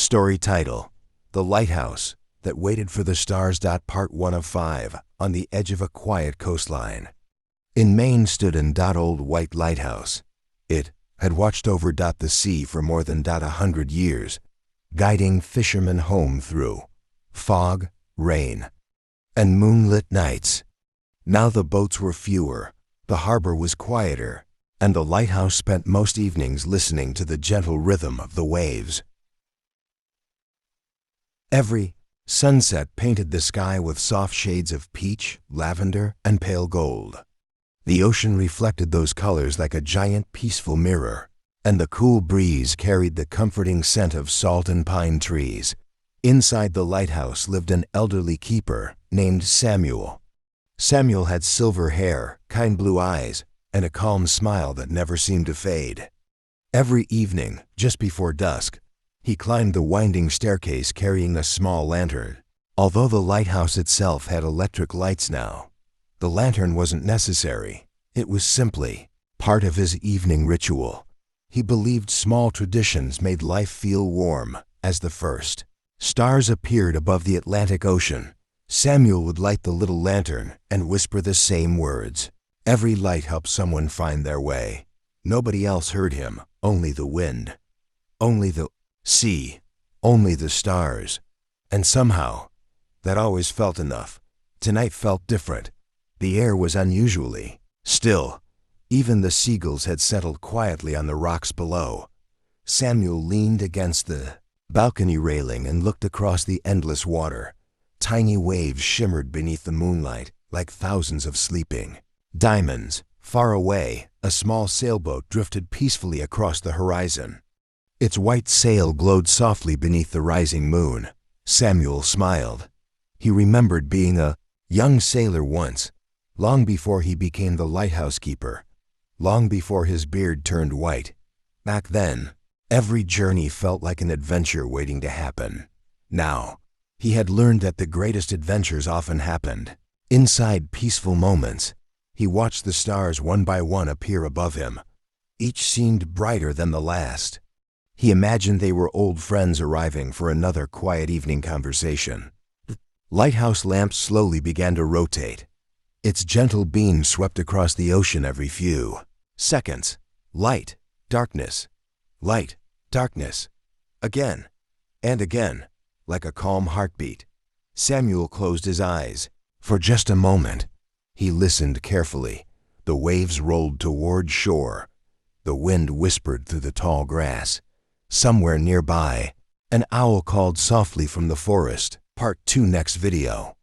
Story title: The Lighthouse That Waited for the Stars. Part 1 of 5. On the edge of a quiet coastline. In Maine stood an old white lighthouse. It had watched over the sea for more than 100 years, guiding fishermen home through fog, rain, and moonlit nights. Now the boats were fewer, the harbor was quieter, and the lighthouse spent most evenings listening to the gentle rhythm of the waves. Every sunset painted the sky with soft shades of peach, lavender, and pale gold. The ocean reflected those colors like a giant peaceful mirror, and the cool breeze carried the comforting scent of salt and pine trees. Inside the lighthouse lived an elderly keeper named Samuel. Samuel had silver hair, kind blue eyes, and a calm smile that never seemed to fade. Every evening, just before dusk, he climbed the winding staircase carrying a small lantern. Although the lighthouse itself had electric lights now, the lantern wasn't necessary. It was simply part of his evening ritual. He believed small traditions made life feel warm. As the first stars appeared above the Atlantic Ocean, Samuel would light the little lantern and whisper the same words. Every light helped someone find their way. Nobody else heard him, only the wind, only the sea, only the stars. And somehow, that always felt enough. Tonight felt different. The air was unusually still. Even the seagulls had settled quietly on the rocks below. Samuel leaned against the balcony railing and looked across the endless water. Tiny waves shimmered beneath the moonlight like thousands of sleeping diamonds. Far away, a small sailboat drifted peacefully across the horizon. Its white sail glowed softly beneath the rising moon. Samuel smiled. He remembered being a young sailor once, long before he became the lighthouse keeper, long before his beard turned white. Back then, every journey felt like an adventure waiting to happen. Now, he had learned that the greatest adventures often happened inside peaceful moments. He watched the stars one by one appear above him. Each seemed brighter than the last. He imagined they were old friends arriving for another quiet evening conversation. The lighthouse lamp slowly began to rotate. Its gentle beam swept across the ocean every few seconds. Light, darkness, light, darkness. Again and again, like a calm heartbeat. Samuel closed his eyes. For just a moment, he listened carefully. The waves rolled toward shore. The wind whispered through the tall grass. Somewhere nearby, an owl called softly from the forest. Part 2 next video.